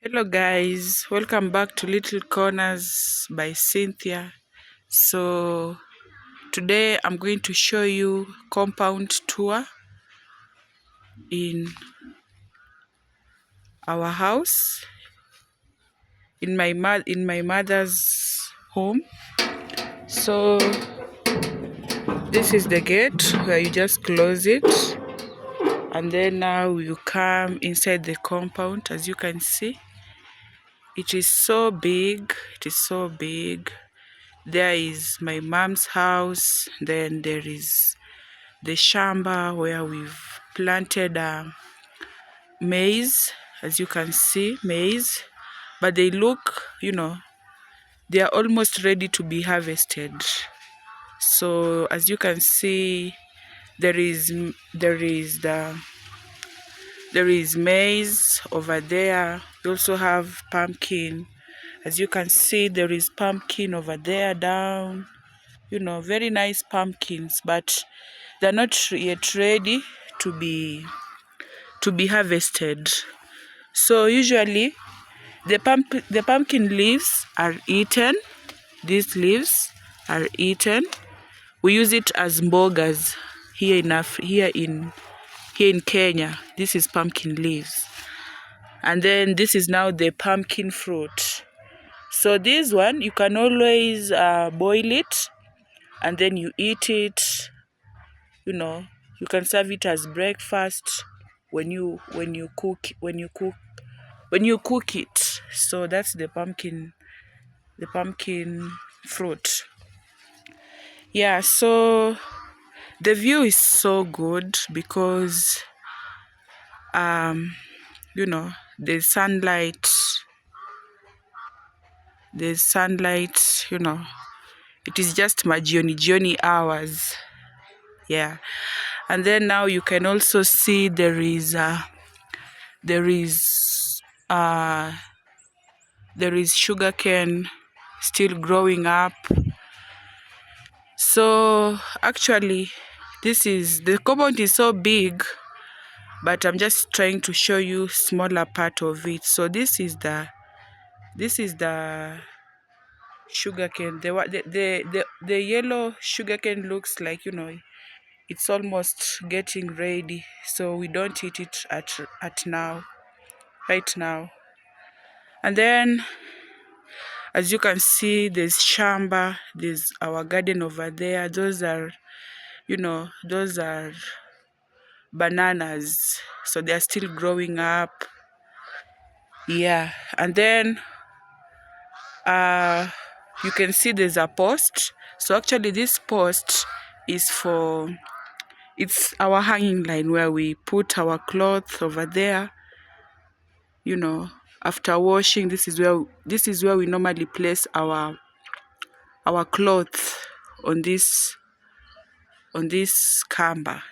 Hello guys, welcome back to Little Corners by Cynthia. So today I'm going to show you compound tour in our house, in my mother's home. So this is the gate where you just close it, and then now you come inside the compound. As you can see, it is so big. It is so big. There is my mom's house, then there is the shamba where we've planted maize. As you can see, maize, but they look, they are almost ready to be harvested. So as you can see, there is maize over there. We also have pumpkin. As you can see, there is pumpkin over there down. Very nice pumpkins, but they're not yet ready to be harvested. So usually the pumpkin leaves are eaten. These leaves are eaten. We use it as mbogas here in Kenya. This is pumpkin leaves, and then this is now the pumpkin fruit. So this one you can always boil it, and then you eat it. You can serve it as breakfast when you cook it. So that's the pumpkin fruit. Yeah, so the view is so good because there's sunlight, it is just my jioni hours. Yeah, and then now you can also see there is sugarcane still growing up. So actually the compound is so big, but I'm just trying to show you smaller part of it. So this is the sugarcane. The yellow sugarcane looks like it's almost getting ready, so we don't eat it right now. And then as you can see, there's shamba, there's our garden over there. Those are bananas, so they are still growing up. Yeah, and then you can see there's a post. So actually this post is it's our hanging line where we put our clothes over there. After washing, this is where we normally place our clothes on this kamba.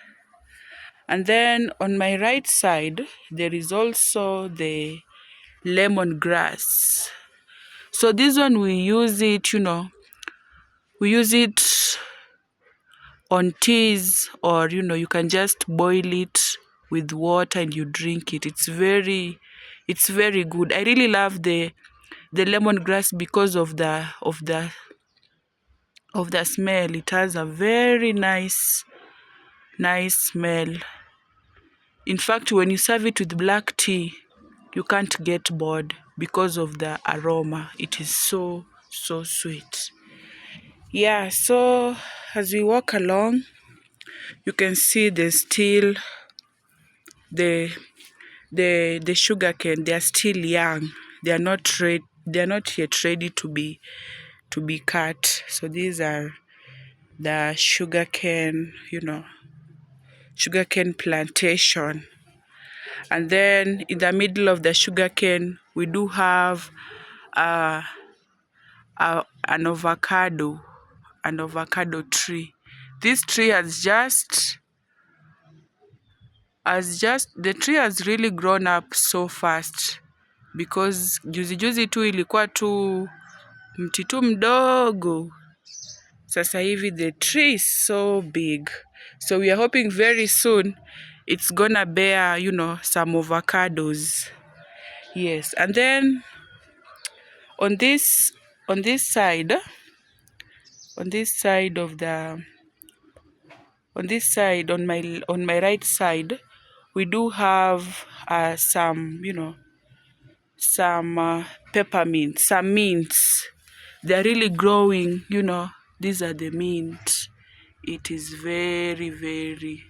And then on my right side there is also the lemongrass. So this one we use it on teas, or you can just boil it with water and you drink it. It's very good. I really love the lemongrass because of the smell. It has a very nice smell. In fact, when you serve it with black tea, you can't get bored because of the aroma. It is so sweet. Yeah, so as we walk along, you can see there's still the sugarcane. They are still young. They are not yet ready to be cut. So these are the sugarcane plantation. And then in the middle of the sugarcane we do have an avocado tree. This tree the tree has really grown up so fast, because juzi tu ilikuwa tu mti tu mdogo. Sasa hivi the tree is so big, so we are hoping very soon it's gonna bear some avocados. Yes, and then on this on this side on this side of the on this side on my right side, we do have some, some peppermint, some mints. They're really growing, these are the mint. It is very, very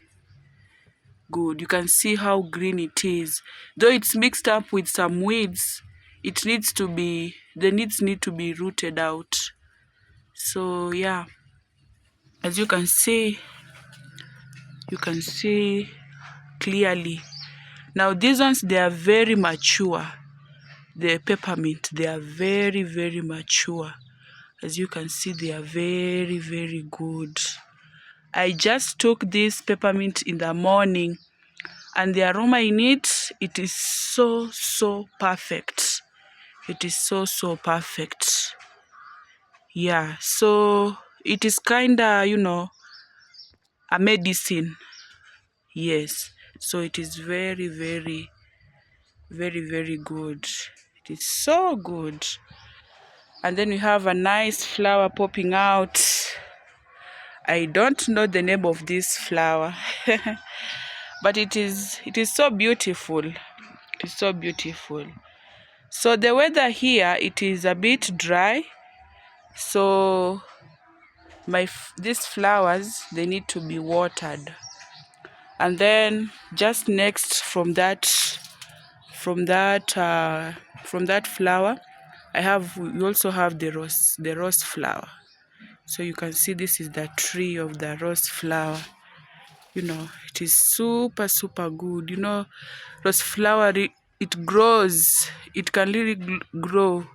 good. You can see how green it is. Though it's mixed up with some weeds, the needs need to be rooted out. So yeah, as you can see clearly. Now these ones, they are very mature. The peppermint, they are very, very mature. As you can see, they are very, very good. I just took this peppermint in the morning, and the aroma in it, it is so, so perfect. It is so, so perfect. Yeah, so it is kinda, a medicine. Yes, so it is very, very, very, very good. It is so good. And then we have a nice flower popping out. I don't know the name of this flower, but it is so beautiful. It is so beautiful. So the weather here, it is a bit dry. So these flowers, they need to be watered. And then just next from that flower, we also have the rose flower. So you can see this is the tree of the rose flower. It is super, super good. Rose flower, it grows. It can really grow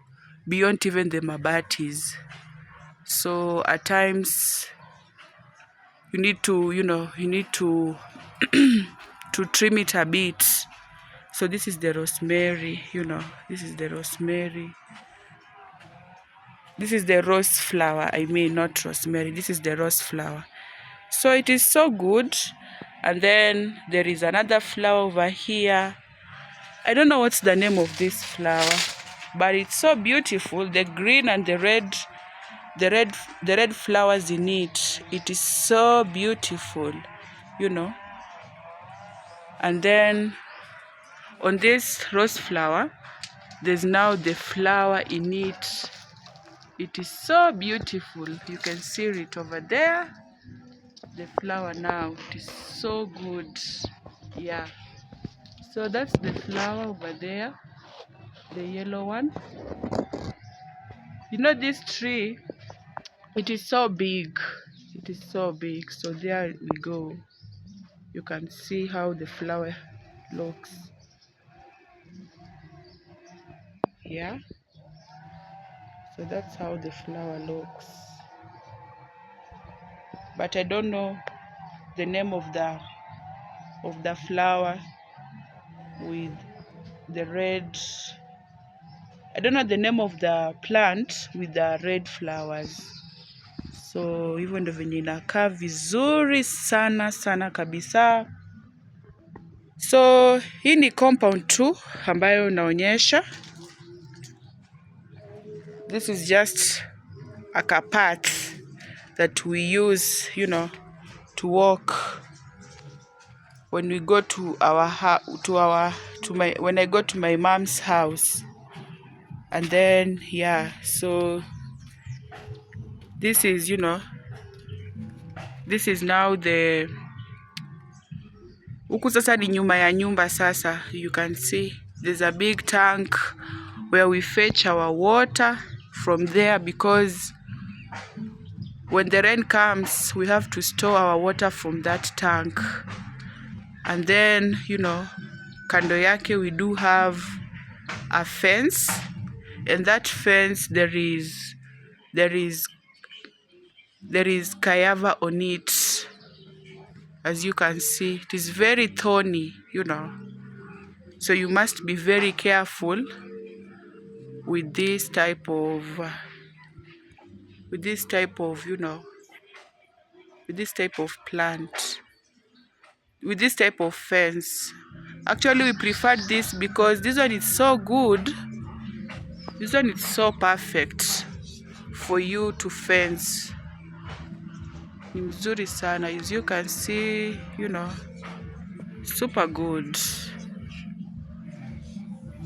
beyond even the mabatis. So at times you need to, to trim it a bit. So this is the rosemary, this is the rosemary. This is the rose flower, not rosemary. This is the rose flower. So it is so good. And then there is another flower over here. I don't know what's the name of this flower, but it's so beautiful. The green and the red flowers in it. It is so beautiful, And then on this rose flower, there's now the flower in it. It is so beautiful. You can see it over there. The flower now, it is so good. Yeah. So that's the flower over there, the yellow one. This tree, it is so big. It is so big. So there we go. You can see how the flower looks. Yeah. So that's how the flower looks. But I don't know the name of the flower with the red. I don't know the name of the plant with the red flowers. So hivyo ndo venye inakaa vizuri sana sana kabisa. So hii ni compound tu ambayo naonyesha. This is just a path that we use, to walk when we go to when I go to my mom's house. And then yeah, so this is, this is now the huku sasa ni nyuma ya nyumba sasa. You can see there's a big tank where we fetch our water from there, because when the rain comes, we have to store our water from that tank. And then, kando yake we do have a fence, and that fence there is cassava on it. As you can see, it is very thorny, so you must be very careful with this type of plant, with this type of fence, Actually, we preferred this because this one is so good. This one is so perfect for you to fence. Ni mzuri sana, as you can see, super good.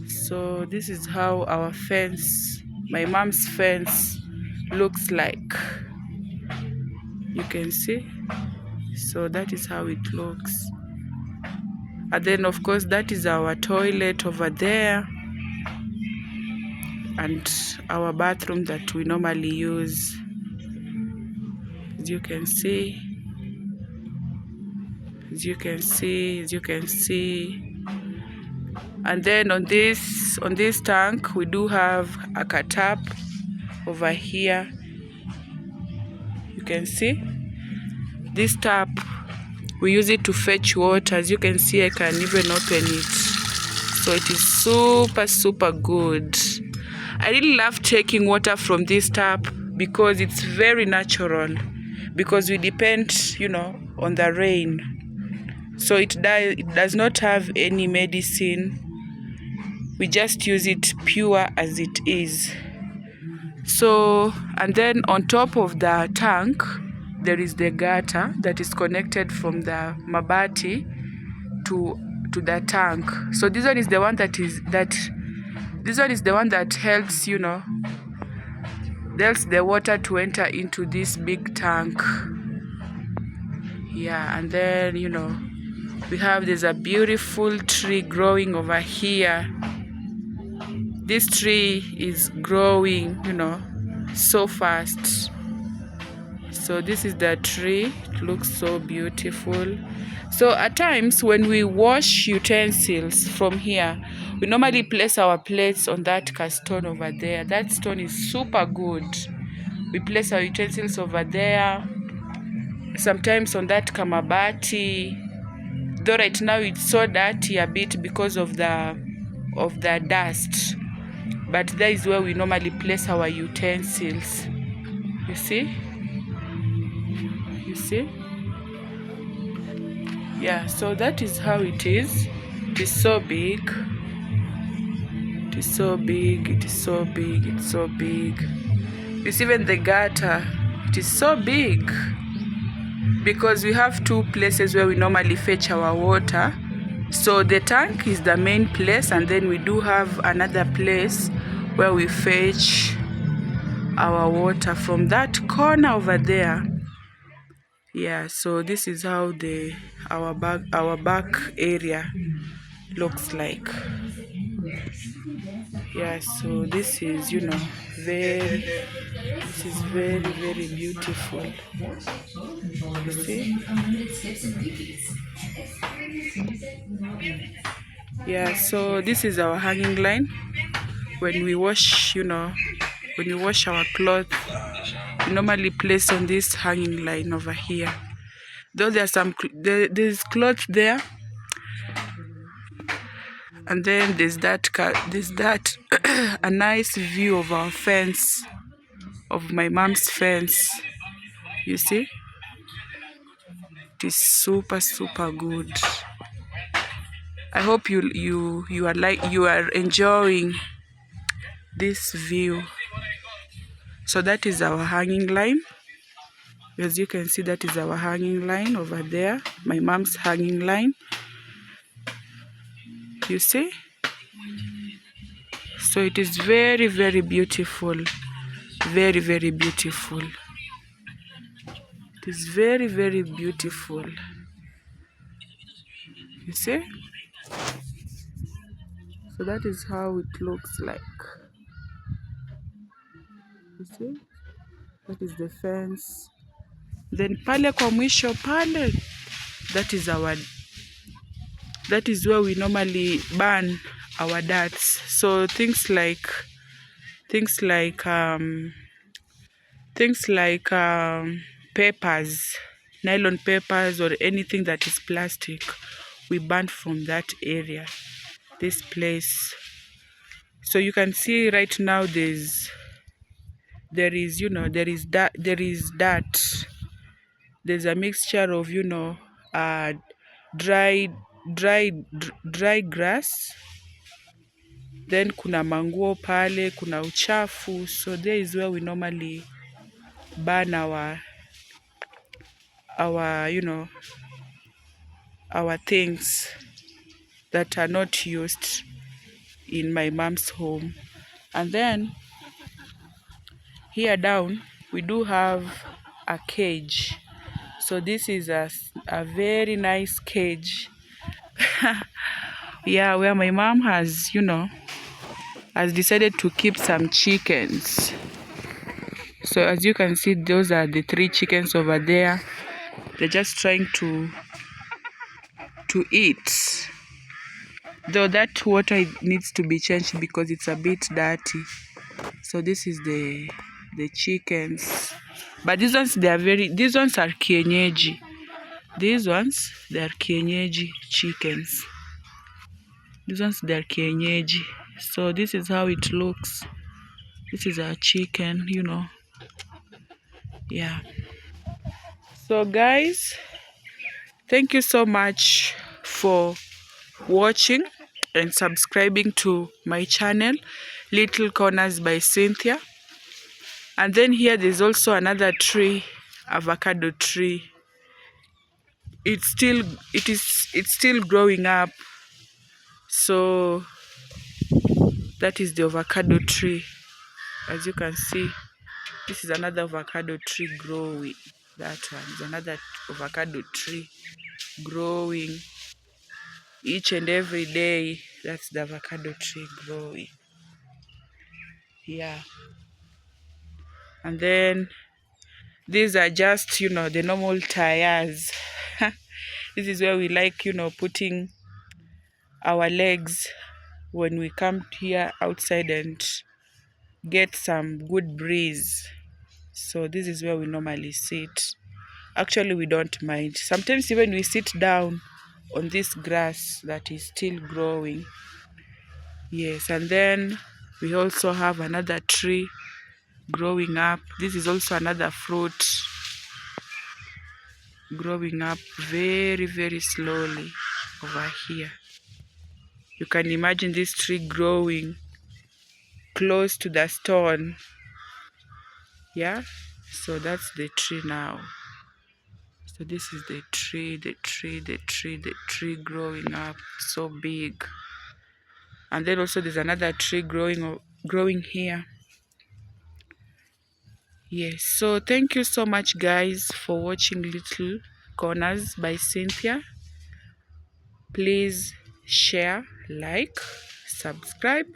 So this is how our fence, my mom's fence, looks like. You can see. So that is how it looks. And then of course that is our toilet over there, and our bathroom that we normally use. As you can see, as you can see, as you can see. And then on this tank we do have a tap over here. You can see this tap, we use it to fetch water. As you can see, I can even open it. So it is super good. I really love taking water from this tap because it's very natural, because we depend on the rain. So it does not have any medicine. We just use it pure as it is. So, and then on top of the tank there is the gutter that is connected from the mabati to the tank. So this one is the one that helps helps the water to enter into this big tank. Yeah, and then there's a beautiful tree growing over here. This tree is growing so fast. So this is the tree. It looks so beautiful. So at times when we wash utensils from here, we normally place our plates on that stone over there. That stone is super good. We place our utensils over there, sometimes on that kamabati. Though right now it's so dirty a bit because of the dust, but that is where we normally place our utensils. You see? You see? Yeah, so that is how it is. It is so big. It is so big. It is so big. It's so big. It's even the gutter. It is so big because we have two places where we normally fetch our water. So the tank is the main place, and then we do have another place where we fetch our water from that corner over there. Yeah, so this is how our back area looks like. Yeah, so this is very beautiful. You see? Yeah, so this is our hanging line. When we wash our clothes, we normally place on this hanging line over here. Though there's there's clothes there, and then there's that a nice view of our fence, of my mom's fence. You see, it is super good. I hope you are enjoying this view. So that is our hanging line. As you can see, that is our hanging line over there, my mom's hanging line. You see? So it is very beautiful. Very beautiful. It is very beautiful. You see? So that is how it looks like. You see? That is the fence. Then pale kwa mwisho pale, that is where we normally burn our darts. So things like papers, nylon papers, or anything that is plastic, we burn from that area, this place. So you can see right now there is dirt. There's a mixture of dried dry grass, then kuna manguo pale, kuna uchafu. So there is where we normally burn our our things that are not used in my mom's home. And then here down we do have a cage. So this is a very nice cage. Yeah, where my mom has has decided to keep some chickens. So as you can see, those are the 3 chickens over there. They're just trying to eat, though that water needs to be changed because it's a bit dirty. So this is the chickens, but these ones these ones are kienyeji. These ones, they are kienyeji chickens. These ones, they are kienyeji. So this is how it looks. This is our chicken, yeah. So guys, thank you so much for watching and subscribing to my channel, Little Corners by Cynthia. And then here there's also another tree, avocado tree. It's still growing up. So that is the avocado tree. As you can see, this is another avocado tree growing. That one is another avocado tree growing each and every day. That's the avocado tree growing. Yeah. And then these are just, the normal tires. This is where we like, putting our legs when we come here outside and get some good breeze. So this is where we normally sit. Actually, we don't mind. Sometimes even we sit down on this grass that is still growing. Yes, and then we also have another tree growing up. This is also another fruit growing up very, very slowly over here. You can imagine this tree growing close to the stone. Yeah, so that's the tree now. So this is the tree growing up so big. And then also there's another tree growing here. Yes, so thank you so much guys for watching Little Corners by Cynthia. Please share, like, subscribe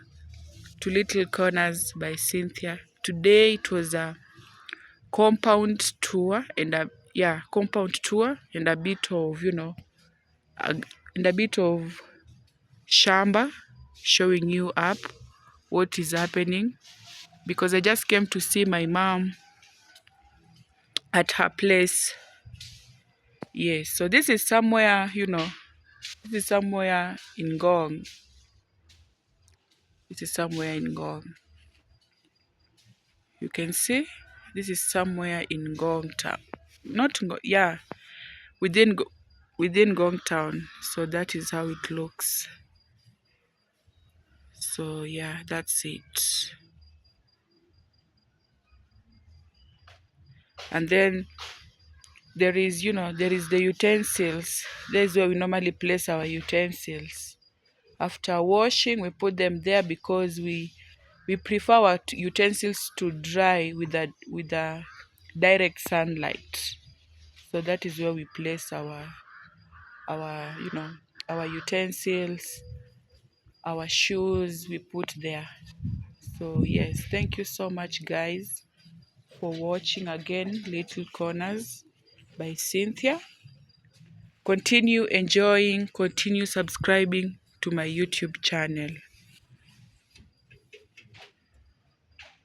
to Little Corners by Cynthia. Today it was a compound tour and a bit of and a bit of shamba, showing you up what is happening, because I just came to see my mom at her place. Yes, so this is somewhere, this is somewhere in Ngong. This is somewhere in Ngong. You can see this is somewhere in Ngong town. Not Ngong, yeah, within Ngong town. So that is how it looks. So yeah, that's it. And then there is the utensils. There's where we normally place our utensils. After washing, we put them there because we prefer our utensils to dry with the direct sunlight. So that is where we place our utensils, our shoes, we put there. So yes, thank you so much guys for watching again Little Corners by Cynthia. Continue enjoying, continue subscribing to my YouTube channel.